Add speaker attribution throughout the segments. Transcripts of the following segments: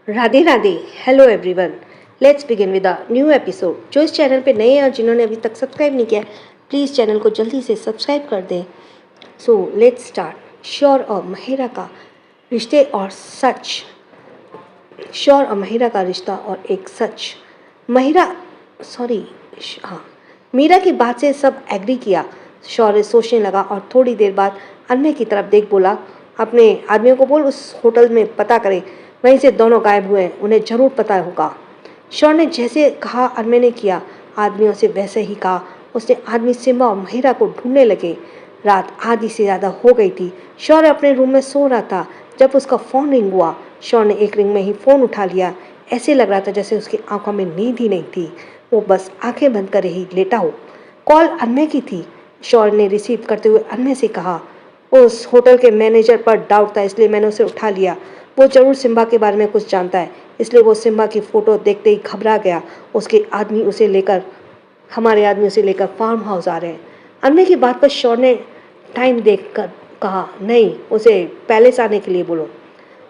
Speaker 1: Radhe Radhe. Hello everyone. Let's begin with a new episode. जो इस channel पे नए हैं और जिन्होंने अभी तक सब्सक्राइब नहीं किया, प्लीज़ चैनल को जल्दी से सब्सक्राइब कर दें। So let's start. श्योर और महिरा का रिश्ते और सच। श्योर और महिरा का रिश्ता और एक सच। महिरा सॉरी हाँ, मीरा की बात से सब एग्री किया। शौर्य सोचने लगा और थोड़ी देर बाद अन्य की तरफ देख बोला, अपने आदमियों को बोल उस होटल में पता करे, वहीं से दोनों गायब हुए, उन्हें जरूर पता होगा। शौर्य ने जैसे कहा अन्य ने किया। आदमियों से वैसे ही कहा। उसने आदमी सिम्बा और महिरा को ढूंढने लगे। रात आधी से ज़्यादा हो गई थी। शौर्य अपने रूम में सो रहा था जब उसका फ़ोन रिंग हुआ। शौर्य ने एक रिंग में ही फ़ोन उठा लिया। ऐसे लग रहा था जैसे उसकी आंखों में नींद ही नहीं थी, वो बस आंखें बंद करे ही लेटा हो। कॉल अन्य की थी। शौर्य ने रिसीव करते हुए अन्य से कहा, उस होटल के मैनेजर पर डाउट था इसलिए मैंने उसे उठा लिया। वो जरूर सिम्बा के बारे में कुछ जानता है, इसलिए वो सिम्बा की फ़ोटो देखते ही घबरा गया। हमारे आदमी उसे लेकर फार्म हाउस आ रहे हैं। अन्य की बात पर शौर्य ने टाइम देखकर कहा, नहीं, उसे पैलेस आने के लिए बोलो।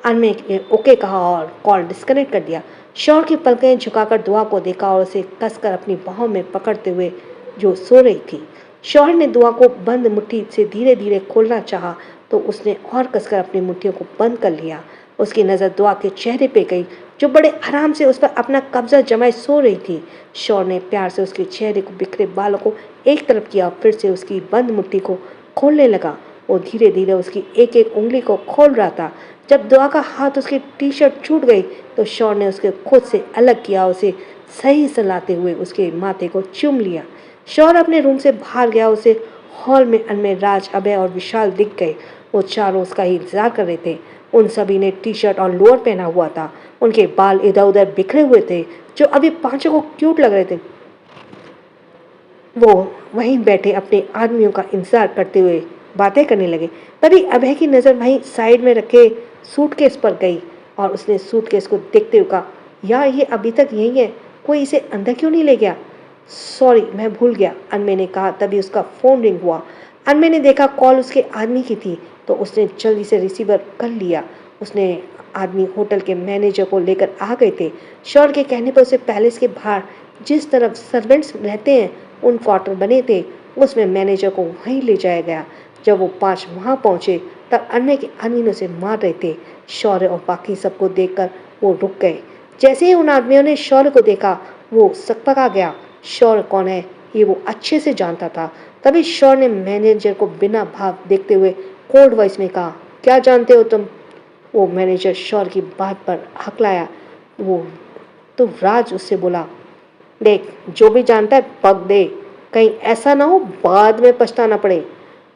Speaker 1: अन्य ने ओके कहा और कॉल डिस्कनेक्ट कर दिया। शौर्य की पलकें झुकाकर दुआ को देखा और उसे कसकर अपनी बाहों में पकड़ते हुए जो सो रही थी। शौर्य ने दुआ को बंद मुट्ठी से धीरे धीरे खोलना चाहा तो उसने और कसकर अपनी मुट्ठियों को बंद कर लिया। उसकी नज़र दुआ के चेहरे पे गई जो बड़े आराम से उस पर अपना कब्जा जमाए सो रही थी। शौर्य ने प्यार से उसके चेहरे को बिखरे बालों को एक तरफ किया, फिर से उसकी बंद मुट्ठी को खोलने लगा। वो धीरे धीरे उसकी एक एक उंगली को खोल रहा था। जब दुआ का हाथ उसकी टी शर्ट छूट गई तो शौर्य ने उसके खुद से अलग किया, उसे सही सलाते हुए उसके माथे को चूम लिया। शौर्य अपने रूम से बाहर गया। उसे हॉल में अनमें राज, अभय और विशाल दिख गए। वो चारों उसका ही इंतजार कर रहे थे। उन सभी ने टी शर्ट और लोअर पहना हुआ था। उनके बाल इधर उधर बिखरे हुए थे जो अभी पांचों को क्यूट लग रहे थे। वो वहीं बैठे अपने आदमियों का इंतजार करते हुए बातें करने लगे। तभी अभय की नज़र वहीं साइड में रखे सूटकेस पर गई और उसने सूटकेस को देखते हुए कहा, यार ये अभी तक यहीं है, कोई इसे अंदर क्यों नहीं ले गया? सॉरी, मैं भूल गया, अनमे ने कहा। तभी उसका फ़ोन रिंग हुआ। अनमे ने देखा कॉल उसके आदमी की थी तो उसने जल्दी से रिसीवर कर लिया। उसने आदमी होटल के मैनेजर को लेकर आ गए थे। शौर्य के कहने पर उसे पैलेस के बाहर जिस तरफ सर्वेंट्स रहते हैं उन क्वार्टर बने थे, उसमें मैनेजर को वहीं ले जाया गया। जब वो पांच वहां पहुंचे तब अन्य के आदमी उसे मार रहे थे। शौर्य और बाकी सबको देखकर वो रुक गए। जैसे ही उन आदमियों ने शौर्य को देखा वो सकपका गया। शौर्य कौन है ये वो अच्छे से जानता था। तभी शौर्य ने मैनेजर को बिना भाव देखते हुए कोल्ड वॉइस में कहा, क्या जानते हो तुम? वो मैनेजर शौर्य की बात पर हकलाया। वो तो राज उससे बोला, देख, जो भी जानता है पग दे, कहीं ऐसा ना हो बाद में पछताना पड़े।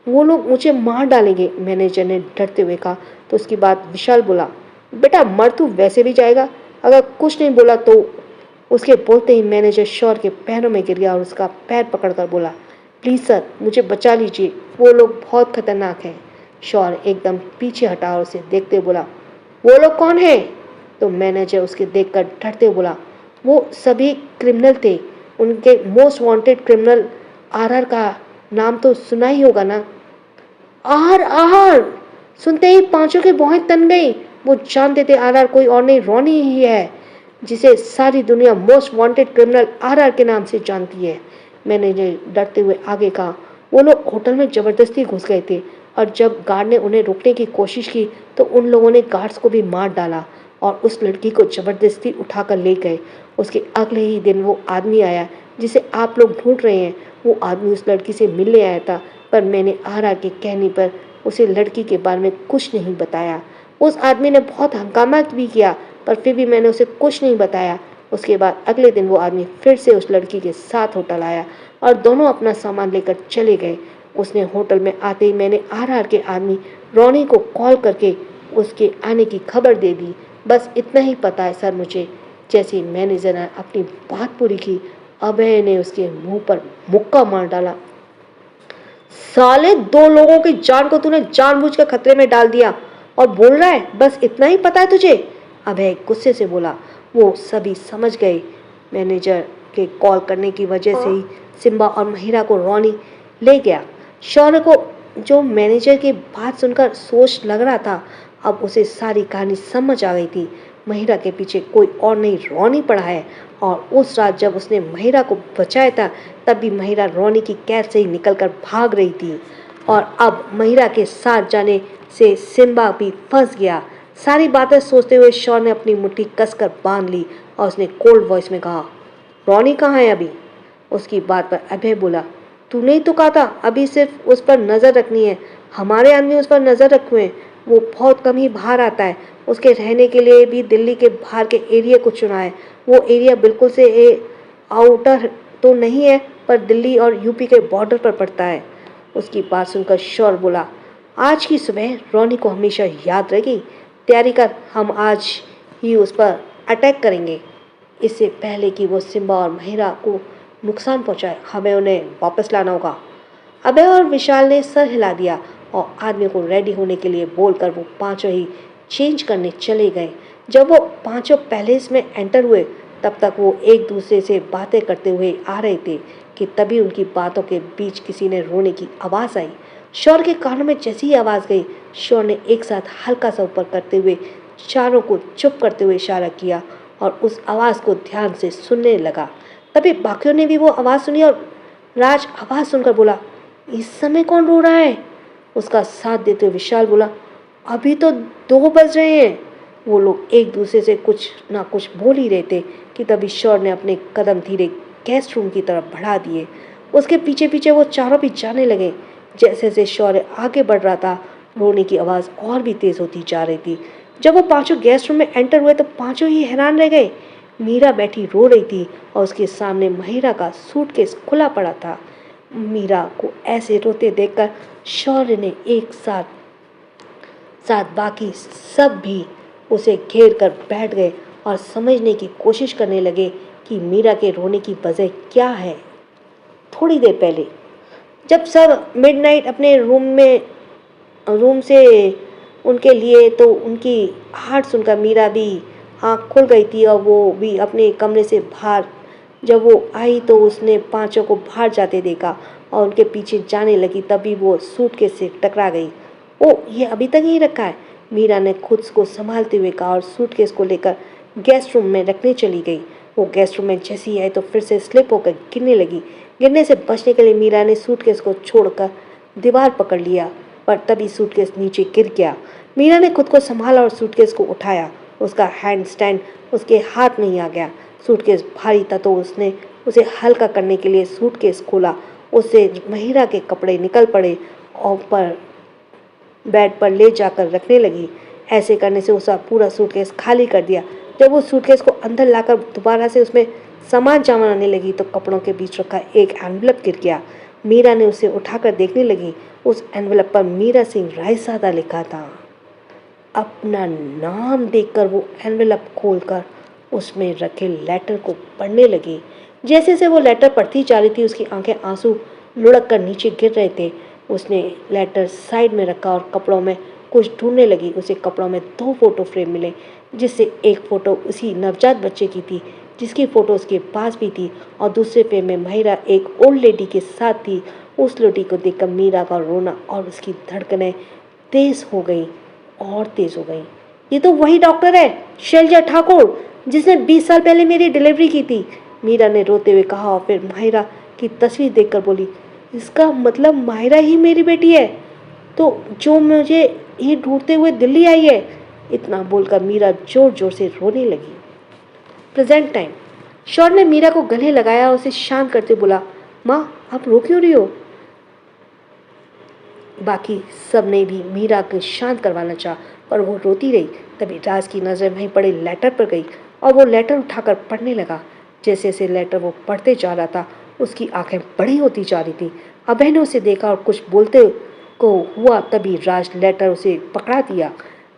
Speaker 1: वो लोग मुझे मार डालेंगे, मैनेजर ने डरते हुए कहा। तो उसकी बात विशाल बोला, बेटा मर तू वैसे भी जाएगा, अगर कुछ नहीं बोला तो। उसके बोलते ही मैनेजर शौर्य के पैरों में गिर गया और उसका पैर पकड़कर बोला, प्लीज़ सर, मुझे बचा लीजिए, वो लोग बहुत खतरनाक हैं। शौर्य एकदम पीछे हटा और उसे देखते बोला, वो लोग कौन है? तो मैनेजर उसके देखकर डरते बोला, वो सभी क्रिमिनल थे, उनके मोस्ट वांटेड क्रिमिनल आरआर का नाम तो सुना ही होगा ना? आर आर सुनते ही पांचों के भौहें तन गई। वो जानते थे आरआर कोई और नहीं, रोनी ही है, जिसे सारी दुनिया मोस्ट वांटेड क्रिमिनल आरआर के नाम से जानती है। मैनेजर डरते हुए आगे कहा, वो लोग होटल में जबरदस्ती घुस गए थे और जब गार्ड ने उन्हें रोकने की कोशिश की तो उन लोगों ने गार्ड्स को भी मार डाला और उस लड़की को जबरदस्ती उठाकर ले गए। उसके अगले ही दिन वो आदमी आया जिसे आप लोग ढूंढ रहे हैं। वो आदमी उस लड़की से मिलने आया था, पर मैंने आरा के कहने पर उसे लड़की के बारे में कुछ नहीं बताया। उस आदमी ने बहुत हंगामा भी किया, पर फिर भी मैंने उसे कुछ नहीं बताया। उसके बाद अगले दिन वो आदमी फिर से उस लड़की के साथ होटल आया और दोनों अपना सामान लेकर चले गए। उसने होटल में आते ही मैंने आर के आदमी रोनी को कॉल करके उसके आने की खबर दे दी। बस इतना ही पता है सर मुझे। जैसे ही मैनेजर ने अपनी बात पूरी की, अभय ने उसके मुंह पर मुक्का मार डाला। साले, दो लोगों की जान को तूने जानबूझकर खतरे में डाल दिया और बोल रहा है बस इतना ही पता है तुझे? अभय गुस्से से बोला। वो सभी समझ गए मैनेजर के कॉल करने की वजह से ही सिम्बा और महिरा को रोनी ले गया। शौर्य को जो मैनेजर की बात सुनकर सोच लग रहा था, अब उसे सारी कहानी समझ आ गई थी। महिरा के पीछे कोई और नहीं रोनी पड़ा है। और उस रात जब उसने महिरा को बचाया था तब भी महिरा रोनी की कैद से ही निकलकर भाग रही थी। और अब महिरा के साथ जाने से सिम्बा भी फंस गया। सारी बातें सोचते हुए शॉन ने अपनी मुट्ठी कसकर बांध ली और उसने कोल्ड वॉइस में कहा, रोनी कहाँ है अभी? उसकी बात पर अभय बोला, तूने ही तो कहा था अभी सिर्फ उस पर नजर रखनी है। हमारे आदमी उस पर नजर रखे हैं, वो बहुत कम ही बाहर आता है। उसके रहने के लिए भी दिल्ली के बाहर के एरिया को चुना है। वो एरिया बिल्कुल से आउटर तो नहीं है पर दिल्ली और यूपी के बॉर्डर पर पड़ता है। उसकी बात सुनकर शौर बोला, आज की सुबह रोनी को हमेशा याद रहेगी। तैयारी कर, हम आज ही उस पर अटैक करेंगे। इससे पहले कि वो सिम्बा और महिरा को नुकसान पहुंचाए, हमें उन्हें वापस लाना होगा। अभय और विशाल ने सर हिला दिया और आदमी को रेडी होने के लिए बोलकर वो पांचों ही चेंज करने चले गए। जब वो पांचों पैलेस में एंटर हुए तब तक वो एक दूसरे से बातें करते हुए आ रहे थे कि तभी उनकी बातों के बीच किसी ने रोने की आवाज़ आई। शौर के कानों में जैसी ही आवाज़ गई, शौर ने एक साथ हल्का सा ऊपर करते हुए चारों को चुप करते हुए इशारा किया और उस आवाज़ को ध्यान से सुनने लगा। तभी बाकियों ने भी वो आवाज़ सुनी और राज आवाज़ सुनकर बोला, इस समय कौन रो रहा है? उसका साथ देते हुए विशाल बोला, अभी तो 2 बज रहे हैं। वो लोग एक दूसरे से कुछ ना कुछ बोल ही रहे थे कि तभी शौर ने अपने कदम धीरे गेस्ट रूम की तरफ बढ़ा दिए। उसके पीछे पीछे वो चारों भी जाने लगे। जैसे जैसे शौर्य आगे बढ़ रहा था, रोने की आवाज़ और भी तेज़ होती जा रही थी। जब वो पांचों गेस्ट रूम में एंटर हुए तो पांचों ही हैरान रह गए। मीरा बैठी रो रही थी और उसके सामने महिरा का सूटकेस खुला पड़ा था। मीरा को ऐसे रोते देखकर शौर्य ने एक साथ बाकी सब भी उसे घेर कर बैठ गए और समझने की कोशिश करने लगे कि मीरा के रोने की वजह क्या है। थोड़ी देर पहले जब सब मिडनाइट अपने रूम से उनके लिए तो उनकी हार्ट सुनकर मीरा भी आँख खुल गई थी और वो भी अपने कमरे से बाहर जब वो आई तो उसने पांचों को बाहर जाते देखा और उनके पीछे जाने लगी। तभी वो सूटकेस से टकरा गई। ओ, ये अभी तक यहीं रखा है, मीरा ने खुद को संभालते हुए कहा और सूटकेस को लेकर गेस्ट रूम में रखने चली गई। वो गेस्ट रूम में जैसी ही आई तो फिर से स्लिप होकर गिरने लगी। गिरने से बचने के लिए मीरा ने सूटकेस को छोड़कर दीवार पकड़ लिया पर तभी सूटकेस नीचे गिर गया। मीरा ने खुद को संभाला और सूटकेस को उठाया। उसका हैंड स्टैंड उसके हाथ में ही आ गया। सूटकेस भारी था तो उसने उसे हल्का करने के लिए सूटकेस खोला। उससे महिरा के कपड़े निकल पड़े और पर बेड पर ले जाकर रखने लगी। ऐसे करने से उसका पूरा सूटकेस खाली कर दिया। जब वो सूटकेस को अंदर लाकर दोबारा से उसमें सामान जमा आने लगी तो कपड़ों के बीच रखा एक एनवलप गिर गया। मीरा ने उसे उठाकर देखने लगी। उस एनवलप पर मीरा सिंह रायसादा लिखा था। अपना नाम देखकर वो एनवलप खोलकर उसमें रखे लेटर को पढ़ने लगी। जैसे जैसे वो लेटर पढ़ती जा रही थी उसकी आंखें आंसू लुढ़क कर नीचे गिर रहे थे। उसने लेटर साइड में रखा और कपड़ों में कुछ ढूंढने लगी। उसे कपड़ों में 2 फोटो फ्रेम मिले जिससे एक फ़ोटो उसी नवजात बच्चे की थी जिसकी फ़ोटो उसके पास भी थी और दूसरे फ्रेम में महिरा एक ओल्ड लेडी के साथ थी। उस लेडी को देखकर मीरा का रोना और उसकी धड़कनें तेज़ हो गई और तेज़ हो गई। ये तो वही डॉक्टर है, शैलजा ठाकुर, जिसने 20 साल पहले मेरी डिलीवरी की थी, मीरा ने रोते हुए कहा और फिर माहिरा की तस्वीर देखकर बोली, इसका मतलब माहिरा ही मेरी बेटी है, तो जो मुझे ये ढूंढते हुए दिल्ली आई है। इतना बोलकर मीरा जोर जोर से रोने लगी। Present time. शौर ने मीरा को गले लगाया और उसे शांत करते बोला, माँ आप रो क्यों रही हो? बाकी सब ने भी मीरा को शांत करवाना चाहा पर वो रोती रही। तभी राज की नज़र वहीं पड़े लेटर पर गई और वो लेटर उठाकर पढ़ने लगा। जैसे जैसे लेटर वो पढ़ते जा रहा था उसकी आंखें बड़ी होती जा रही थी। अभय ने उसे देखा और कुछ बोलते को हुआ तभी राज लेटर उसे पकड़ा दिया।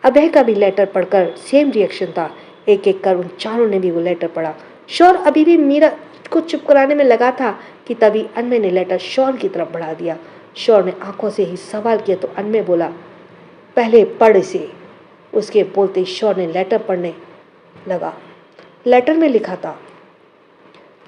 Speaker 1: अभय का भी लेटर पढ़कर सेम रिएक्शन था। एक एक कर उन चारों ने भी वो लेटर पढ़ा। शौर अभी भी मीरा को चुप कराने में लगा था कि तभी अनमय ने लेटर शौर की तरफ बढ़ा दिया। शौर ने आंखों से ही सवाल किया तो अनमय बोला, पहले पढ़ इसे। उसके बोलते शौर ने लेटर पढ़ने लगा। लेटर में लिखा था,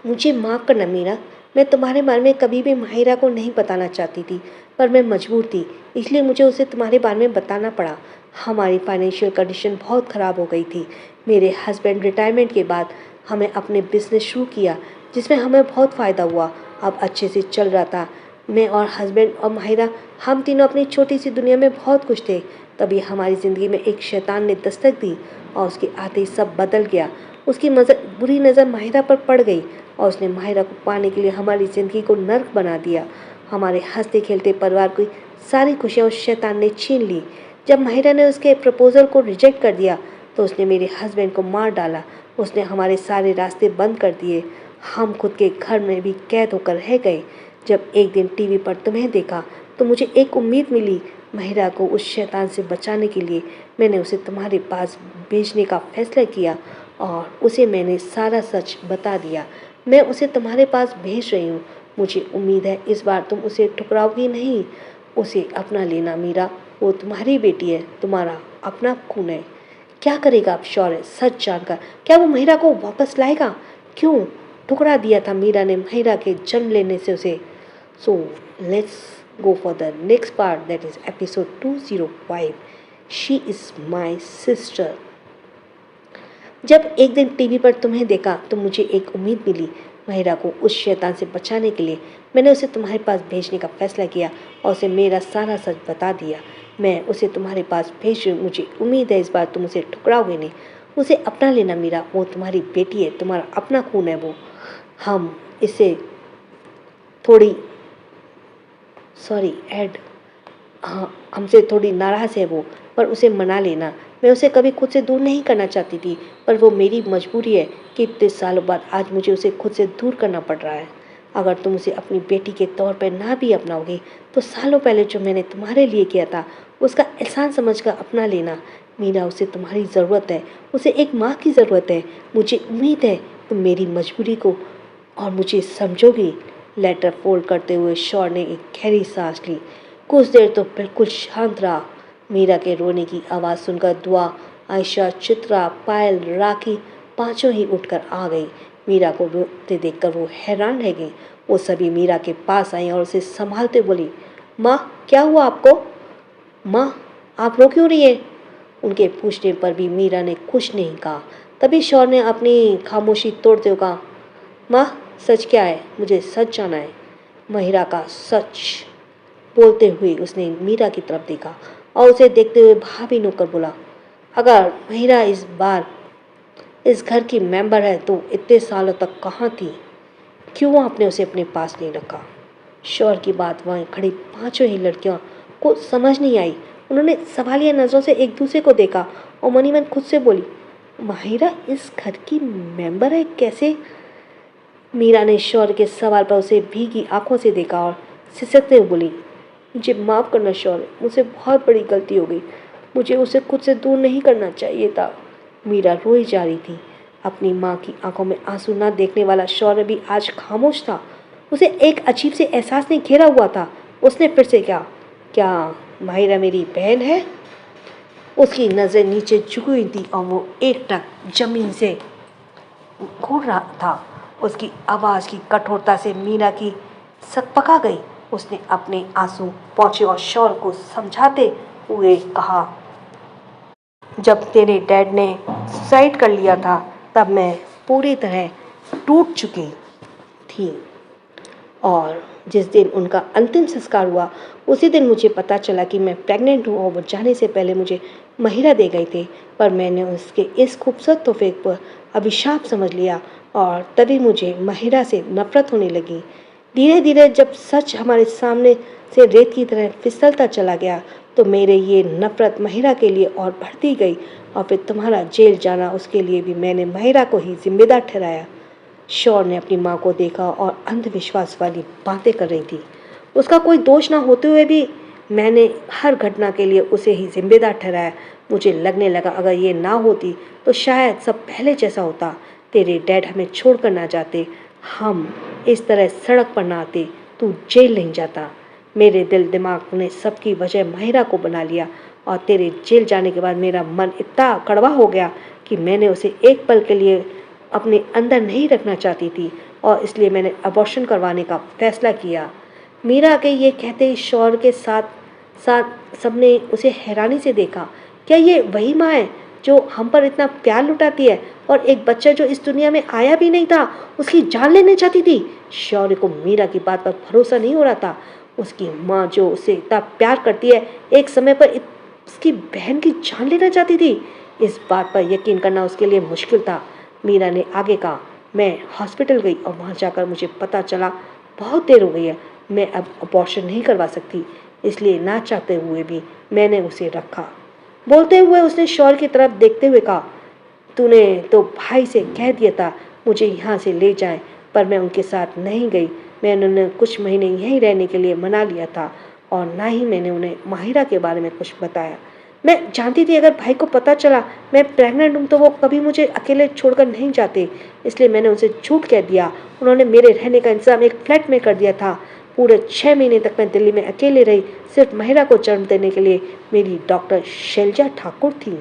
Speaker 1: मुझे माफ़ करना मीरा, मैं तुम्हारे बारे में कभी भी माहिरा को नहीं बताना चाहती थी पर मैं मजबूर थी, इसलिए मुझे उसे तुम्हारे बारे में बताना पड़ा। हमारी फाइनेंशियल कंडीशन बहुत ख़राब हो गई थी। मेरे हस्बैंड रिटायरमेंट के बाद हमें अपने बिजनेस शुरू किया, जिसमें हमें बहुत फ़ायदा हुआ। अब अच्छे से चल रहा था। मैं और हस्बैंड और माहिरा, हम तीनों अपनी छोटी सी दुनिया में बहुत खुश थे। तभी हमारी ज़िंदगी में एक शैतान ने दस्तक दी और उसके आते ही सब बदल गया। उसकी बुरी नज़र माहिरा पर पड़ गई और उसने माहिरा को पाने के लिए हमारी ज़िंदगी को नर्क बना दिया। हमारे हंसते खेलते परिवार की सारी खुशियाँ उस शैतान ने छीन ली। जब माहिरा ने उसके प्रपोज़ल को रिजेक्ट कर दिया तो उसने मेरे हस्बैंड को मार डाला। उसने हमारे सारे रास्ते बंद कर दिए। हम खुद के घर में भी कैद होकर रह गए। जब एक दिन टीवी पर तुम्हें देखा तो मुझे एक उम्मीद मिली। माहिरा को उस शैतान से बचाने के लिए मैंने उसे तुम्हारे पास भेजने का फैसला किया और उसे मैंने सारा सच बता दिया। मैं उसे तुम्हारे पास भेज रही हूँ। मुझे उम्मीद है इस बार तुम उसे ठुकराओगी नहीं। उसे अपना लेना मीरा, वो तुम्हारी बेटी है, तुम्हारा अपना खून है। क्या करेगा अब शौर्य सच जानकर? क्या वो माहिरा को वापस लाएगा? क्यों ठुकरा दिया था मीरा ने माहिरा के जन्म लेने से उसे? So let's go for the next part, that is episode 205. She is my sister. जब एक दिन टीवी पर तुम्हें देखा तो मुझे एक उम्मीद मिली। माहिरा को उस शैतान से बचाने के लिए मैंने उसे तुम्हारे पास भेजने का फैसला किया और उसे मेरा सारा सच बता दिया। मैं उसे तुम्हारे पास भेज रही हूँ। मुझे उम्मीद है इस बार तुम उसे ठुकराओगे नहीं। उसे अपना लेना मीरा, वो तुम्हारी बेटी है, तुम्हारा अपना खून है वो। हम इसे थोड़ी ऐड हाँ, हमसे थोड़ी नाराज़ है वो, पर उसे मना लेना। मैं उसे कभी खुद से दूर नहीं करना चाहती थी, पर वो मेरी मजबूरी है कि इतने सालों बाद आज मुझे उसे खुद से दूर करना पड़ रहा है। अगर तुम उसे अपनी बेटी के तौर पर ना भी अपनाओगे तो सालों पहले जो मैंने तुम्हारे लिए किया था उसका एहसान समझकर अपना लेना। मीरा, उसे तुम्हारी ज़रूरत है, उसे एक माँ की ज़रूरत है। मुझे उम्मीद है तुम मेरी मजबूरी को और मुझे समझोगी। लेटर फोल्ड करते हुए शौर्य ने एक गहरी सांस ली। कुछ देर तो बिल्कुल शांत रहा। मीरा के रोने की आवाज़ सुनकर दुआ, आयशा, चित्रा, पायल, राखी पांचों ही उठकर आ गई। मीरा को रोते देखकर वो हैरान रह गई। वो सभी मीरा के पास आई और उसे संभालते बोली, माँ क्या हुआ आपको? माँ आप रो क्यों रही हैं? उनके पूछने पर भी मीरा ने कुछ नहीं कहा। तभी शौर्य ने अपनी खामोशी तोड़ते हुए कहा, माँ सच क्या है? मुझे सच जाना है। माहिरा का सच। बोलते हुए उसने मीरा की तरफ देखा और उसे देखते हुए भाभी ने होकर बोला, अगर माहिरा इस बार इस घर की मेंबर है तो इतने सालों तक कहाँ थी? क्यों आपने उसे अपने पास नहीं रखा? शौर्य की बात वहाँ खड़ी पांचों ही लड़कियों को समझ नहीं आई। उन्होंने सवालिया नज़रों से एक दूसरे को देखा और मनी मन खुद से बोली, माहिरा इस घर की मेंबर है कैसे? मीरा ने शौर्य के सवाल पर उसे भीगी आंखों से देखा और सिसकते हुए बोली, मुझे माफ़ करना शौर्य, मुझसे बहुत बड़ी गलती हो गई। मुझे उसे खुद से दूर नहीं करना चाहिए था। मीरा रोई जा रही थी। अपनी माँ की आंखों में आंसू न देखने वाला शौर्य भी आज खामोश था। उसे एक अजीब से एहसास ने घेरा हुआ था। उसने फिर से कहा, क्या माहिरा मेरी बहन है? उसकी नज़र नीचे झुकी हुई थी और वो एकटक जमीन से घूर रहा था। उसकी आवाज़ की कठोरता से मीरा की सकपका गई। उसने अपने आंसू पोंछे और शौर्य को समझाते हुए कहा, जब तेरे डैड ने सुसाइड कर लिया था तब मैं पूरी तरह टूट चुकी थी और जिस दिन उनका अंतिम संस्कार हुआ उसी दिन मुझे पता चला कि मैं प्रेग्नेंट हूँ और वो जाने से पहले मुझे माहिरा दे गए थे। पर मैंने उसके इस खूबसूरत तोहफे पर अभिशाप समझ लिया और तभी मुझे माहिरा से नफरत होने लगी। धीरे धीरे जब सच हमारे सामने से रेत की तरह फिसलता चला गया तो मेरे ये नफरत माहिरा के लिए और बढ़ती गई और फिर तुम्हारा जेल जाना, उसके लिए भी मैंने माहिरा को ही जिम्मेदार ठहराया। शौर्य ने अपनी माँ को देखा और अंधविश्वास वाली बातें कर रही थी। उसका कोई दोष ना होते हुए भी मैंने हर घटना के लिए उसे ही जिम्मेदार ठहराया। मुझे लगने लगा अगर ये ना होती तो शायद सब पहले जैसा होता। तेरे डैड हमें छोड़कर ना जाते, हम इस तरह सड़क पर ना आते, तू जेल नहीं जाता। मेरे दिल दिमाग ने सबकी वजह माहिरा को बना लिया और तेरे जेल जाने के बाद मेरा मन इतना कड़वा हो गया कि मैंने उसे एक पल के लिए अपने अंदर नहीं रखना चाहती थी और इसलिए मैंने अबॉर्शन करवाने का फैसला किया। मीरा के ये कहते ही शौर्य के साथ साथ सबने उसे हैरानी से देखा। क्या ये वही माँ है जो हम पर इतना प्यार लुटाती है, और एक बच्चा जो इस दुनिया में आया भी नहीं था उसकी जान लेने चाहती थी? शौर्य को मीरा की बात पर भरोसा नहीं हो रहा था। उसकी माँ जो उसे इतना प्यार करती है, एक समय पर उसकी बहन की जान लेना चाहती थी। इस बात पर यकीन करना उसके लिए मुश्किल था। मीरा ने आगे कहा, मैं हॉस्पिटल गई और वहाँ जाकर मुझे पता चला बहुत देर हो गई है, मैं अब अबॉर्शन नहीं करवा सकती, इसलिए ना चाहते हुए भी मैंने उसे रखा। बोलते हुए उसने शौर्य की तरफ देखते हुए कहा, तूने तो भाई से कह दिया था मुझे यहाँ से ले जाए, पर मैं उनके साथ नहीं गई। मैंने उन्हें कुछ महीने यहीं रहने के लिए मना लिया था, और ना ही मैंने उन्हें माहिरा के बारे में कुछ बताया। मैं जानती थी अगर भाई को पता चला मैं प्रेग्नेंट हूँ तो वो कभी मुझे अकेले छोड़कर नहीं जाते, इसलिए मैंने उनसे झूठ कह दिया। उन्होंने मेरे रहने का इंतजाम एक फ्लैट में कर दिया था। पूरे 6 महीने तक मैं दिल्ली में अकेले रही, सिर्फ माहिरा को जन्म देने के लिए। मेरी डॉक्टर शैलजा ठाकुर थी।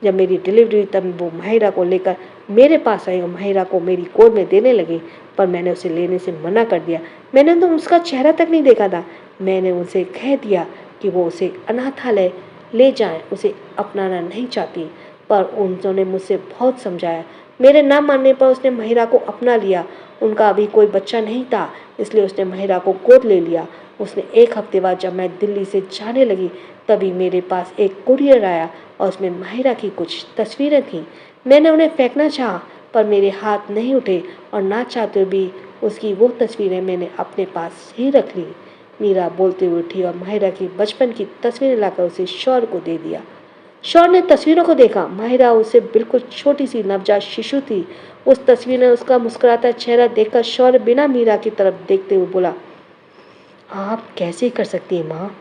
Speaker 1: जब मेरी डिलीवरी हुई तब वो माहिरा को लेकर मेरे पास आई और माहिरा को मेरी गोद में देने लगी, पर मैंने उसे लेने से मना कर दिया। मैंने तो उसका चेहरा तक नहीं देखा था। मैंने उनसे कह दिया कि वो उसे अनाथालय ले जाएं, उसे अपनाना नहीं चाहती, पर उन्होंने मुझसे बहुत समझाया। मेरे ना मानने पर उसने माहिरा को अपना लिया। उनका अभी कोई बच्चा नहीं था, इसलिए उसने माहिरा को गोद ले लिया। उसने 1 हफ्ते बाद जब मैं दिल्ली से जाने लगी तभी मेरे पास एक कुरियर आया और उसमें माहिरा की कुछ तस्वीरें थीं। मैंने उन्हें फेंकना चाहा, पर मेरे हाथ नहीं उठे और ना चाहते भी उसकी वो तस्वीरें मैंने अपने पास ही रख ली। मीरा बोलते हुए उठी और माहिरा की बचपन की तस्वीरें लाकर उसे शौर्य को दे दिया। शौर्य ने तस्वीरों को देखा। माहिरा उससे बिल्कुल छोटी सी नवजात शिशु थी। उस तस्वीर में उसका मुस्कुराता चेहरा देखकर शौर्य बिना मीरा की तरफ देखते हुए बोला, आप कैसे कर सकती हैं माँ?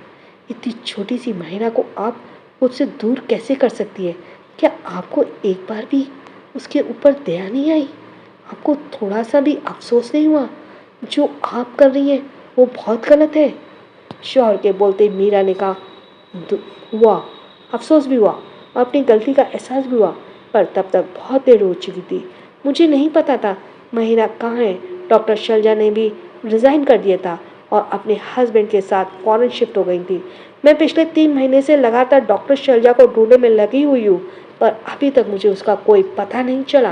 Speaker 1: इतनी छोटी सी माहिरा को आप मुझसे दूर कैसे कर सकती है? क्या आपको एक बार भी उसके ऊपर दया नहीं आई? आपको थोड़ा सा भी अफसोस नहीं हुआ? जो आप कर रही हैं वो बहुत गलत है। शौहर के बोलते ही मीरा ने कहा, हुआ, अफसोस भी हुआ, अपनी गलती का एहसास भी हुआ, पर तब तक बहुत देर हो चुकी थी। मुझे नहीं पता था माहिरा कहाँ है। डॉक्टर शैलजा ने भी रिज़ाइन कर दिया था और अपने हस्बैंड के साथ फॉरेन शिफ्ट हो गई थी। मैं पिछले 3 महीने से लगातार डॉक्टर शैलजा को ढूंढने में लगी हुई हूँ, पर अभी तक मुझे उसका कोई पता नहीं चला।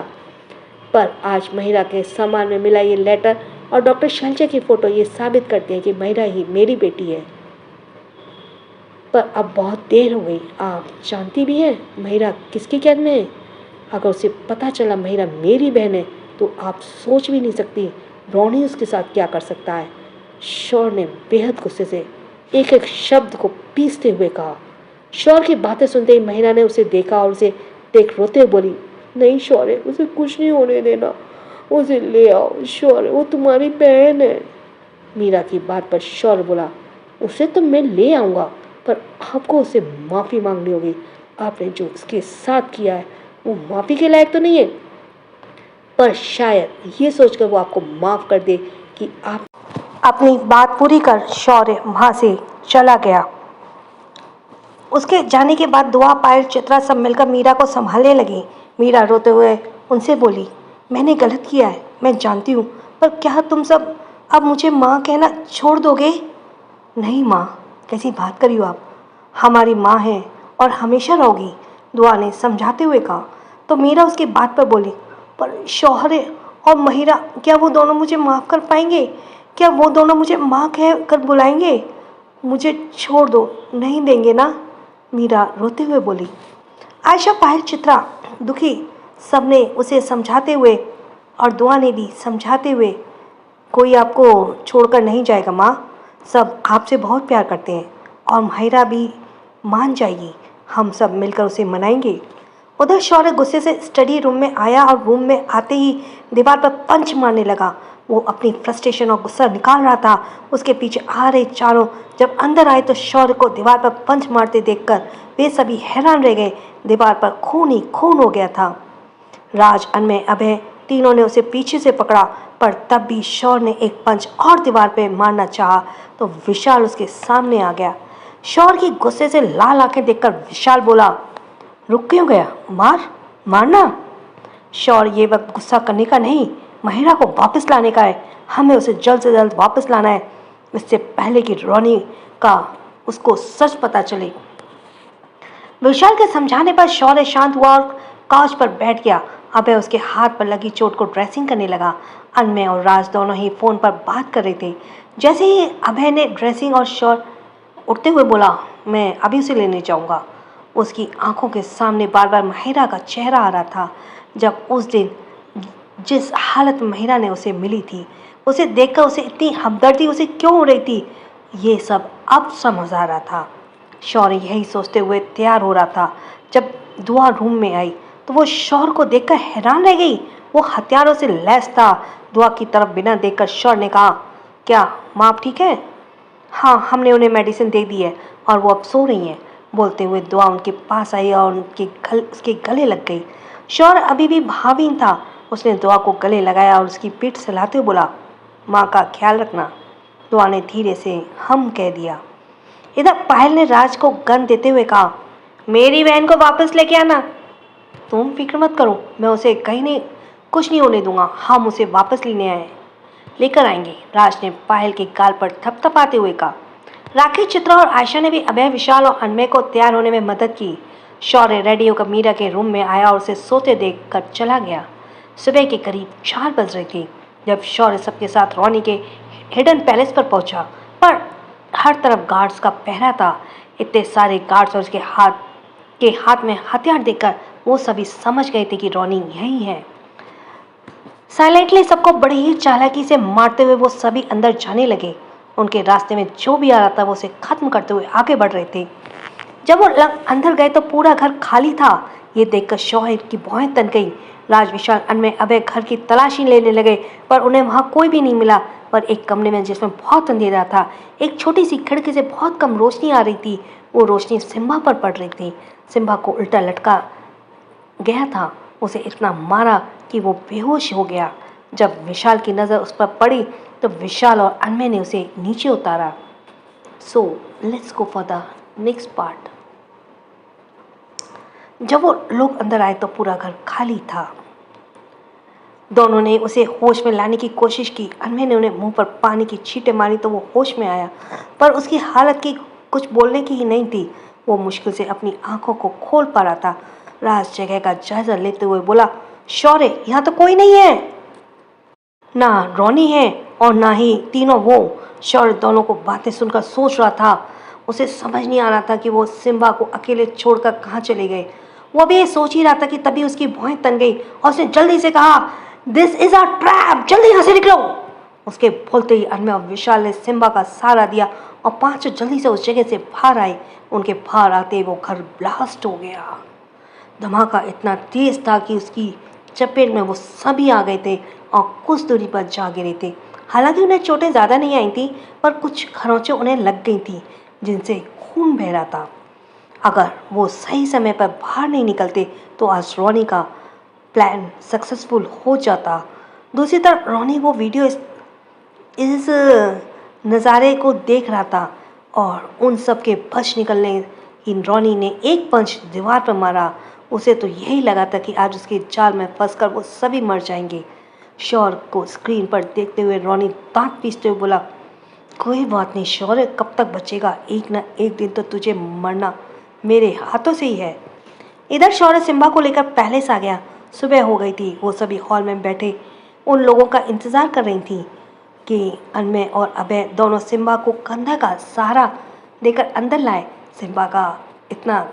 Speaker 1: पर आज माहिरा के सामान में मिला ये लेटर और डॉक्टर शैलजा की फ़ोटो ये साबित करते हैं कि माहिरा ही मेरी बेटी है। पर अब बहुत देर हो गई। आप जानती भी हैं माहिरा किसकी कैद में है? अगर उसे पता चला माहिरा मेरी बहन है तो आप सोच भी नहीं सकती रोनी उसके साथ क्या कर सकता है। शौर्य ने बेहद गुस्से से एक एक शब्द को पीसते हुए कहा। शौर्य की बातें सुनते ही माहिरा ने उसे देखा और उसे देख रोते हुए बोली, नहीं शौर्य, उसे कुछ नहीं होने देना, उसे ले आओ शौर्य, वो तुम्हारी बहन है। मीरा की बात पर शौर्य बोला, उसे तो मैं ले आऊँगा, पर आपको उसे माफ़ी मांगनी होगी। आपने जो उसके साथ किया है वो माफ़ी के लायक तो नहीं है, पर शायद ये सोचकर वो आपको माफ़ कर दे कि आप अपनी बात पूरी कर। शौर्य वहाँ से चला गया। उसके जाने के बाद दुआ, पायल, चित्रा सब मिलकर मीरा को संभालने लगी। मीरा रोते हुए उनसे बोली, मैंने गलत किया है, मैं जानती हूँ, पर क्या तुम सब अब मुझे माँ कहना छोड़ दोगे? नहीं माँ, कैसी बात करी हो आप? हमारी माँ है और हमेशा रहोगी, दुआ ने समझाते हुए कहा। तो मीरा उसकी बात पर बोली, पर शौहर और महिरा, क्या वो दोनों मुझे माफ़ कर पाएंगे? क्या वो दोनों मुझे माँ कह कर बुलाएंगे? मुझे छोड़ दो, नहीं देंगे ना? मीरा रोते हुए बोली। आयशा, पायल, चित्रा दुखी सबने उसे समझाते हुए और दुआ ने भी समझाते हुए, कोई आपको छोड़कर नहीं जाएगा माँ, सब आपसे बहुत प्यार करते हैं और माहिरा भी मान जाएगी, हम सब मिलकर उसे मनाएंगे। उधर शौर्य गुस्से से स्टडी रूम में आया और रूम में आते ही दीवार पर पंच मारने लगा। वो अपनी फ्रस्ट्रेशन और गुस्सा निकाल रहा था। उसके पीछे आ रहे चारों जब अंदर आए तो शौर्य को दीवार पर पंच मारते देखकर वे सभी हैरान रह गए। दीवार पर खून ही खून हो गया था। राज, अनमय, अभय तीनों ने उसे पीछे से पकड़ा, पर तब भी शौर्य ने एक पंच और दीवार पर मारना चाहा तो विशाल उसके सामने आ गया। शौर्य की गुस्से से लाल आंखें देखकर विशाल बोला, रुक क्यों गया? मारना। शौर्य, ये वक्त गुस्सा करने का नहीं, महिरा को वापस लाने का है। हमें उसे जल्द से जल्द वापस लाना है। इससे पहले कि रोनी का उसको सच पता चले। विशाल के समझाने पर शौर्य शांत हुआ और काउच पर बैठ गया। अभय उसके हाथ पर लगी चोट को ड्रेसिंग करने लगा। अनमय और राज दोनों ही फोन पर बात कर रहे थे। जैसे ही अभय ने ड्रेसिंग और शौर्य उठते हुए बोला, मैं अभी उसे लेने जाऊंगा। उसकी आंखों के सामने बार बार महिरा का चेहरा आ रहा था। जब उस दिन जिस हालत में महिरा ने उसे मिली थी, उसे देखकर उसे इतनी हमदर्दी उसे क्यों हो रही थी, ये सब अब समझ आ रहा था। शौर्य यही सोचते हुए तैयार हो रहा था। जब दुआ रूम में आई तो वो शौर्य को देखकर हैरान रह गई। वो हथियारों से लैस था। दुआ की तरफ बिना देखकर शौर्य ने कहा, क्या माँ आप ठीक है? हाँ, हमने उन्हें मेडिसिन दे दी है और वो अब सो रही हैं। बोलते हुए दुआ उनके पास आई और उसके गले लग गई। शौर्य अभी भी भावहीन था। उसने दुआ को गले लगाया और उसकी पीठ सहलाते हुए बोला, माँ का ख्याल रखना। दुआ ने धीरे से हम कह दिया। इधर पायल ने राज को गन देते हुए कहा, मेरी बहन को वापस लेके आना। तुम फिक्र मत करो, मैं उसे कहीं नहीं कुछ नहीं होने दूंगा। हम उसे वापस लेकर आएंगे। राज ने पायल के गाल पर थपथपाते हुए कहा। राखी, चित्रा और आयशा ने भी अभय, विशाल और अनमय को तैयार होने में मदद की। शौर्य रेडी होकर मीरा के रूम में आया और उसे सोते देख कर चला गया। सुबह के करीब 4 बज रहे थे जब शौर्य सबके साथ रोनी के हिडन पैलेस पर पहुंचा, पर हर तरफ गार्ड्स का पहरा था। इतने सारे गार्ड्स और उसके हाथ में हथियार देखकर वो सभी समझ गए थे कि रोनी यही है। साइलेंटली सबको बड़ी ही चालाकी से मारते हुए वो सभी अंदर जाने लगे। उनके रास्ते में जो भी आ रहा था वो उसे खत्म करते हुए आगे बढ़ रहे थे। जब वो अंदर गए तो पूरा घर खाली था। ये देखकर शौर्य की भौहें तन गई। राज, विशाल, अनमय, अभय घर की तलाशी लेने लगे पर उन्हें वहां कोई भी नहीं मिला। पर एक कमरे में जिसमें बहुत अंधेरा था, एक छोटी सी खिड़की से बहुत कम रोशनी आ रही थी। वो रोशनी सिम्बा पर पड़ रही थी। सिम्बा को उल्टा लटका गया था। उसे इतना मारा कि वो बेहोश हो गया। जब विशाल की नज़र उस पर पड़ी तो विशाल और अनमय ने उसे नीचे उतारा। So let's go for the next part. जब वो लोग अंदर आए तो पूरा घर खाली था। दोनों ने उसे होश में लाने की कोशिश की। अनमय ने उन्हें मुंह पर पानी की छींटे मारी तो वो होश में आया, पर उसकी हालत की कुछ बोलने की ही नहीं थी। वो मुश्किल से अपनी आंखों को खोल पा रहा था। राज जगह का जायजा लेते हुए बोला, शौर्य, यहाँ तो कोई नहीं है। ना रोनी है और ना ही तीनों वो। शौर्य दोनों को बातें सुनकर सोच रहा था। उसे समझ नहीं आ रहा था कि वो सिम्बा को अकेले छोड़कर कहाँ चले गए। वो भी ये सोच ही रहा था कि तभी उसकी भौहें तन गई और उसने जल्दी से कहा, दिस इज अ ट्रैप, जल्दी यहाँ से निकलो। उसके बोलते ही अनमय और विशाल ने सिम्बा का सहारा दिया और पांचों जल्दी से उस जगह से बाहर आए। उनके बाहर आते वो घर ब्लास्ट हो गया। धमाका इतना तेज था कि उसकी चपेट में वो सभी आ गए थे और कुछ दूरी पर जा गिरे थे। हालांकि उन्हें चोटें ज़्यादा नहीं आई थी, पर कुछ खरोंचें उन्हें लग गई थी जिनसे खून बह रहा था। अगर वो सही समय पर बाहर नहीं निकलते तो आज रोनी का प्लान सक्सेसफुल हो जाता। दूसरी तरफ रोनी वो वीडियो इस नज़ारे को देख रहा था और उन सब के बच निकलने ही रोनी ने एक पंच दीवार पर मारा। उसे तो यही लगा था कि आज उसके जाल में फंसकर वो सभी मर जाएंगे। शौर्य को स्क्रीन पर देखते हुए रोनी दांत पीसते हुए बोला, कोई बात नहीं शौर्य, कब तक बचेगा? एक न एक दिन तो तुझे मरना मेरे हाथों से ही है। इधर शौर्य सिम्बा को लेकर पहले से आ गया। सुबह हो गई थी। वो सभी हॉल में बैठे उन लोगों का इंतजार कर रही थी कि अनमय और अभय दोनों सिम्बा को कंधा का सहारा देकर अंदर लाए। सिम्बा का इतना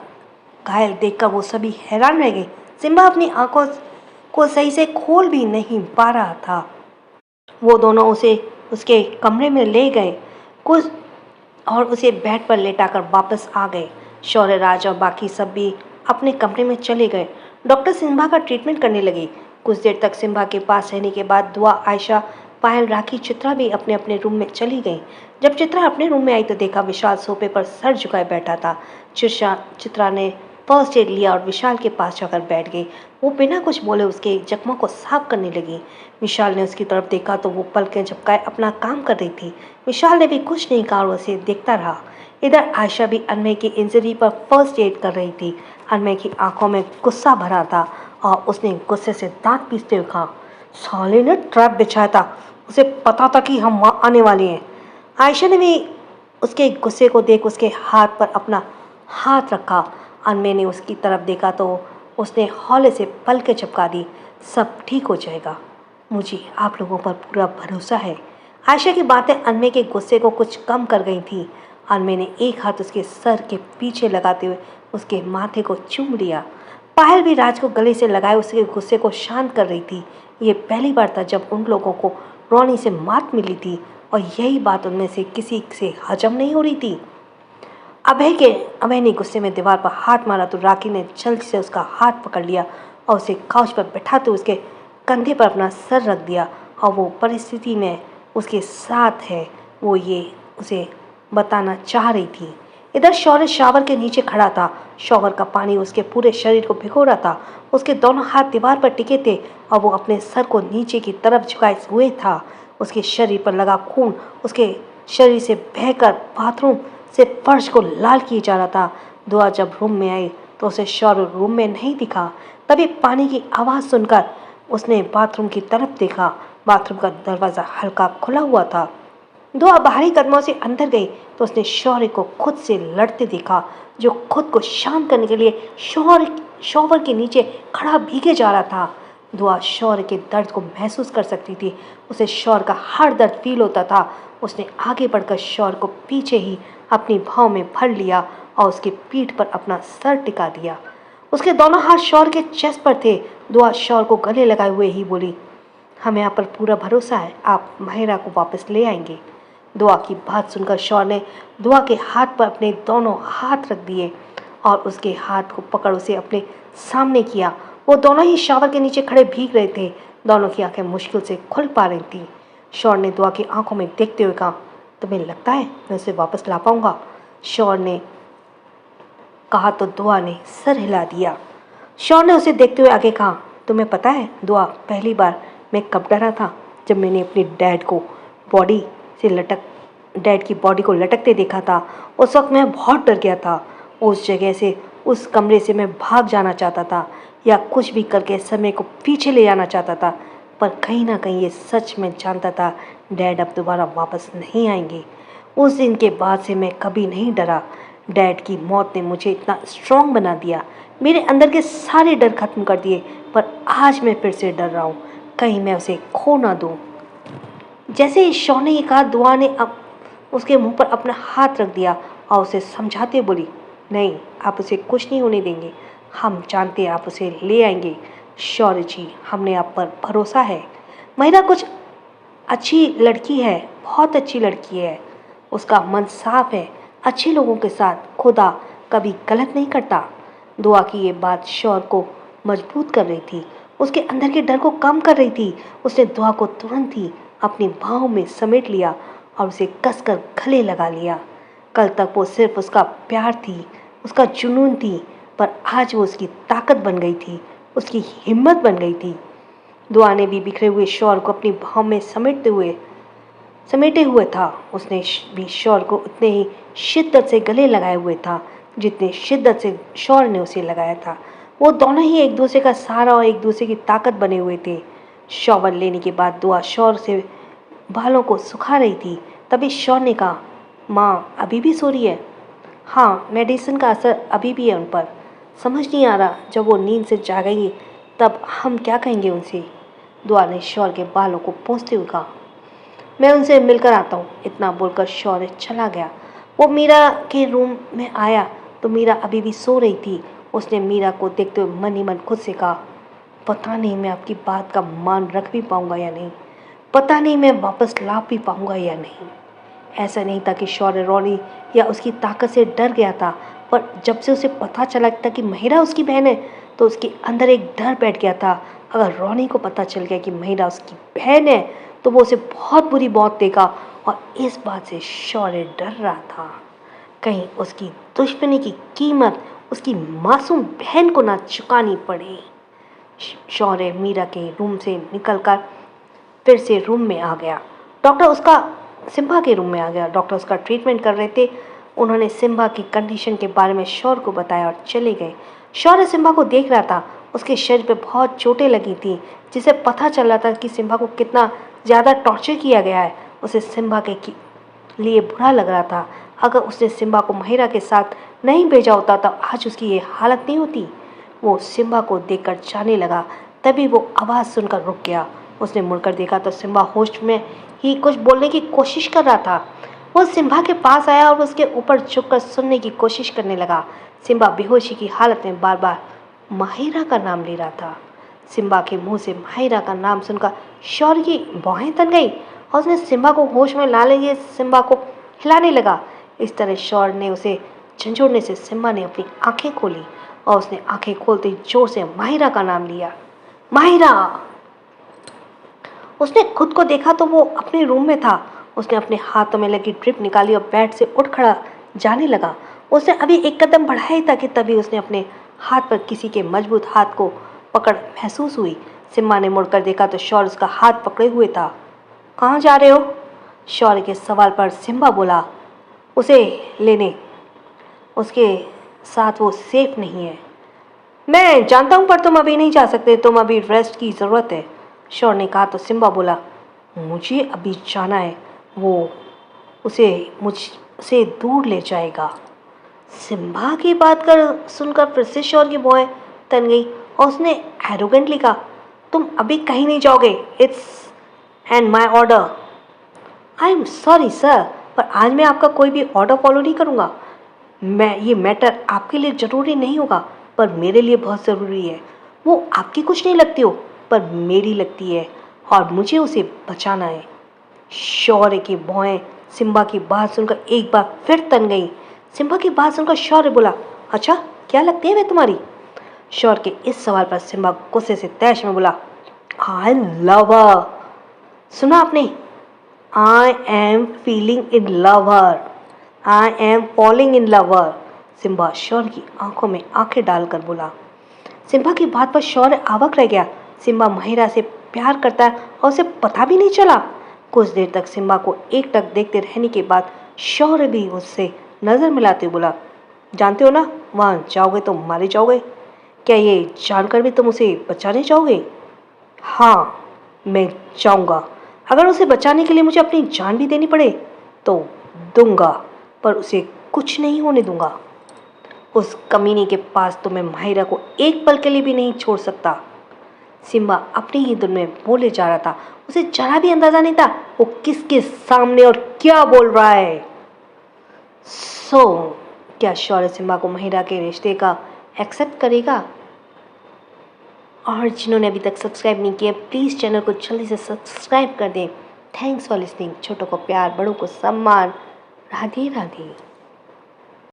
Speaker 1: घायल देखकर वो सभी हैरान रह गए। सिम्बा अपनी आंखों को सही से खोल भी नहीं पा रहा था। वो दोनों उसे उसके कमरे में ले गए कुछ और उसे बेड पर लेटाकर वापस आ गए। शौर्य, राज और बाकी सब भी अपने कमरे में चले गए। डॉक्टर सिम्बा का ट्रीटमेंट करने लगे। कुछ देर तक सिम्बा के पास रहने के बाद दुआ, आयशा, पायल, राखी, चित्रा भी अपने अपने रूम में चली गई। जब चित्रा अपने रूम में आई तो देखा विशाल सोफे पर सर झुकाए बैठा था। चित्रा ने फर्स्ट एड लिया और विशाल के पास जाकर बैठ गई। वो बिना कुछ बोले उसके जख्मों को साफ करने लगी। विशाल ने उसकी तरफ देखा तो वो पलकें झपकाए अपना काम कर रही थी। विशाल ने भी कुछ नहीं कहा और उसे देखता रहा। इधर आयशा भी अनमय की इंजरी पर फर्स्ट एड कर रही थी। अनमय की आंखों में गुस्सा भरा था और उसने गुस्से से दांत पीसते हुए कहा, साले ने ट्रैप बिछाया था, उसे पता था कि हम वहाँ आने वाले हैं। आयशा ने भी उसके गुस्से को देख उसके हाथ पर अपना हाथ रखा। अनमे ने उसकी तरफ देखा तो उसने हौले से पलकें झपका दी। सब ठीक हो जाएगा, मुझे आप लोगों पर पूरा भरोसा है। आयशा की बातें अनमे के गुस्से को कुछ कम कर गई थी। अनमे ने एक हाथ उसके सर के पीछे लगाते हुए उसके माथे को चूम लिया। पायल भी राज को गले से लगाए उसके गुस्से को शांत कर रही थी। ये पहली बार था जब उन लोगों को रोनी से मात मिली थी और यही बात उनमें से किसी से हजम नहीं हो रही थी। अभय ने गुस्से में दीवार पर हाथ मारा तो राखी ने जल्दी से उसका हाथ पकड़ लिया और उसे काउच पर बैठाते हुए उसके कंधे पर अपना सर रख दिया। और वो परिस्थिति में उसके साथ है वो ये उसे बताना चाह रही थी। इधर शौर्य शावर के नीचे खड़ा था। शॉवर का पानी उसके पूरे शरीर को भिगो रहा था। उसके दोनों हाथ दीवार पर टिके थे और वो अपने सर को नीचे की तरफ झुकाए हुए था। उसके शरीर पर लगा खून उसके शरीर से बहकर बाथरूम से फर्श को लाल किए जा रहा था। दुआ जब रूम में आई तो उसे शौर्य रूम में नहीं दिखा। तभी पानी की आवाज़ सुनकर उसने बाथरूम की तरफ देखा। बाथरूम का दरवाज़ा हल्का खुला हुआ था। दुआ बाहरी कदमों से अंदर गई तो उसने शौर्य को खुद से लड़ते देखा, जो खुद को शांत करने के लिए शॉवर के नीचे खड़ा भीगे जा रहा था। दुआ शौर्य के दर्द को महसूस कर सकती थी। उसे शौर्य का हर दर्द फील होता था। उसने आगे बढ़कर शौर्य को पीछे ही अपनी भौं में भर लिया और उसकी पीठ पर अपना सर टिका दिया। उसके दोनों हाथ शौर्य के चेस्ट पर थे। दुआ शौर्य को गले लगाए हुए ही बोली, हमें आप पर पूरा भरोसा है, आप माहिरा को वापस ले आएंगे। दुआ की बात सुनकर शौर्य ने दुआ के हाथ पर अपने दोनों हाथ रख दिए और उसके हाथ को पकड़ उसे अपने सामने किया। वो दोनों ही शावर के नीचे खड़े भीग रहे थे। दोनों की आंखें मुश्किल से खुल पा रही थी। शौर्य ने दुआ की आंखों में देखते हुए कहा, तुम्हें लगता है मैं उसे वापस ला पाऊंगा? शौर्य ने कहा तो दुआ ने सर हिला दिया। शौर्य ने उसे देखते हुए आगे कहा, तुम्हें पता है दुआ, पहली बार मैं कब डरा था? जब मैंने अपने डैड की बॉडी को लटकते देखा था। उस वक्त मैं बहुत डर गया था। उस जगह से, उस कमरे से मैं भाग जाना चाहता था या कुछ भी करके समय को पीछे ले जाना चाहता था, पर कहीं ना कहीं ये सच में जानता था डैड अब दोबारा वापस नहीं आएंगे। उस दिन के बाद से मैं कभी नहीं डरा। डैड की मौत ने मुझे इतना स्ट्रांग बना दिया, मेरे अंदर के सारे डर खत्म कर दिए, पर आज मैं फिर से डर रहा हूँ, कहीं मैं उसे खो ना दूँ। जैसे ही शौर्य ने ये कहा, दुआ ने अब उसके मुंह पर अपना हाथ रख दिया और उसे समझाते बोली, नहीं, आप उसे कुछ नहीं होने देंगे, हम जानते हैं आप उसे ले आएंगे। शौर्य जी, हमने आप पर भरोसा है। महिला कुछ अच्छी लड़की है, बहुत अच्छी लड़की है, उसका मन साफ है, अच्छे लोगों के साथ खुदा कभी गलत नहीं करता। दुआ की ये बात शौर्य को मजबूत कर रही थी, उसके अंदर के डर को कम कर रही थी। उसने दुआ को तुरंत ही अपनी बाहों में समेट लिया और उसे कसकर गले लगा लिया। कल तक वो सिर्फ उसका प्यार थी, उसका जुनून थी, पर आज वो उसकी ताकत बन गई थी, उसकी हिम्मत बन गई थी। दुआ ने भी बिखरे हुए शौर्य को अपनी बाहों में समेटे हुए था। उसने भी शौर्य को उतने ही शिद्दत से गले लगाए हुए था जितने शिद्दत से शौर्य ने उसे लगाया था। वो दोनों ही एक दूसरे का सहारा और एक दूसरे की ताकत बने हुए थे। शॉवर लेने के बाद दुआ शौर्य से बालों को सुखा रही थी। तभी शौर्य ने कहा, माँ अभी भी सो रही है? हाँ, मेडिसिन का असर अभी भी है उन पर। समझ नहीं आ रहा, जब वो नींद से जागेंगी तब हम क्या कहेंगे उनसे? दुआ ने शौर्य के बालों को पोंछते हुए कहा, मैं उनसे मिलकर आता हूँ। इतना बोलकर शौर्य चला गया। वो मीरा के रूम में आया तो मीरा अभी भी सो रही थी। उसने मीरा को देखते हुए मन ही मन खुद से कहा, पता नहीं मैं आपकी बात का मान रख भी पाऊंगा या नहीं, पता नहीं मैं वापस ला भी पाऊंगा या नहीं। ऐसा नहीं था कि शौर्य रोनी या उसकी ताकत से डर गया था, पर जब से उसे पता चला था कि महिरा उसकी बहन है तो उसके अंदर एक डर बैठ गया था। अगर रोनी को पता चल गया कि महिरा उसकी बहन है तो वो उसे बहुत बुरी मौत देगा, और इस बात से शौर्य डर रहा था कहीं उसकी दुश्मनी की कीमत उसकी मासूम बहन को ना चुकानी पड़े। शौर्य मीरा के रूम से निकलकर फिर से रूम में आ गया। सिम्बा के रूम में आ गया। डॉक्टर उसका ट्रीटमेंट कर रहे थे। उन्होंने सिम्बा की कंडीशन के बारे में शौर्य को बताया और चले गए। शौर्य सिम्बा को देख रहा था। उसके शरीर पे बहुत चोटें लगी थी, जिसे पता चल रहा था कि सिम्बा को कितना ज़्यादा टॉर्चर किया गया है। उसे सिम्बा के लिए बुरा लग रहा था। अगर उसने सिम्बा को माहिरा के साथ नहीं भेजा होता तो आज उसकी ये हालत नहीं होती। वो सिम्बा को देखकर जाने लगा, तभी वो आवाज़ सुनकर रुक गया। उसने मुड़कर देखा तो सिम्बा होश में ही कुछ बोलने की कोशिश कर रहा था। वो सिम्बा के पास आया और उसके ऊपर झुककर सुनने की कोशिश करने लगा। सिम्बा बेहोशी की हालत में बार बार माहिरा का नाम ले रहा था। सिम्बा के मुंह से माहिरा का नाम सुनकर शौर्य की भौहें तन गई और उसने सिम्बा को होश में लाने के लिए सिम्बा को हिलाने लगा। इस तरह शौर्य ने उसे झंझोड़ने से सिम्बा ने अपनी आंखें खोली और उसने आंखें खोलते ही जोर से माहिरा का नाम लिया। माहिरा! उसने खुद को देखा तो वो अपने रूम में था। उसने अपने हाथों में लगी ड्रिप निकाली और बेड से उठ खड़ा जाने लगा। उसने अभी एक कदम बढ़ाया था कि तभी उसने अपने हाथ पर किसी के मजबूत हाथ को पकड़ महसूस हुई। सिम्बा ने मुड़कर देखा तो शौर्य उसका हाथ पकड़े हुए था। कहाँ जा रहे हो? शौर्य के सवाल पर सिम्बा बोला, उसे लेने। उसके साथ वो सेफ नहीं है। मैं जानता हूँ पर तुम अभी नहीं जा सकते, तुम अभी रेस्ट की ज़रूरत है। शौर्य ने कहा तो सिम्बा बोला, मुझे अभी जाना है, वो उसे मुझसे दूर ले जाएगा। सिम्बा की बात कर सुनकर फिर से शौर्य की भौहें तन गई और उसने एरोगेंटली कहा, तुम अभी कहीं नहीं जाओगे, it's and my order. I am sorry sir, पर आज मैं आपका कोई भी ऑर्डर फॉलो नहीं करूँगा। ये मैटर आपके लिए ज़रूरी नहीं होगा पर मेरे लिए बहुत ज़रूरी है। वो आपकी कुछ नहीं लगती हो पर मेरी लगती है और मुझे उसे बचाना है। शौर्य की भौहें सिम्बा की बात सुनकर एक बार फिर तन गई। सिम्बा की बात सुनकर शौर्य बोला, अच्छा क्या लगती है वे तुम्हारी? शौर्य के इस सवाल पर सिम्बा गुस्से से तैश में बोला, आई लव हर। सुना आपने? I am feeling in love her, I am falling in love her. Simba Shaurya की आंखों में आंखें डालकर बोला। सिम्बा की बात पर शौर्य अवाक रह गया। सिम्बा माहिरा से प्यार करता है और उसे पता भी नहीं चला। कुछ देर तक सिम्बा को एकटक देखते रहने के बाद शौर्य भी उससे नज़र मिलाते बोला, जानते हो ना, वहाँ जाओगे तो मारे जाओगे। क्या ये जानकर भी तुम उसे बचाने जाओगे? हाँ, मैं जाऊँगा। अगर उसे बचाने के लिए मुझे अपनी जान भी देनी पड़े तो दूंगा, पर उसे कुछ नहीं होने दूंगा। उस कमीने के पास तो मैं माहिरा को एक पल के लिए भी नहीं छोड़ सकता। सिम्बा अपनी ही धुन में बोले जा रहा था। उसे जरा भी अंदाजा नहीं था वो किसके सामने और क्या बोल रहा है। क्या शौर्य सिम्बा को माहिरा के रिश्ते का एक्सेप्ट करेगा? और जिन्होंने अभी तक सब्सक्राइब नहीं किया प्लीज़ चैनल को जल्दी से सब्सक्राइब कर दें। Thanks for listening. छोटों को प्यार, बड़ों को सम्मान। राधे राधे।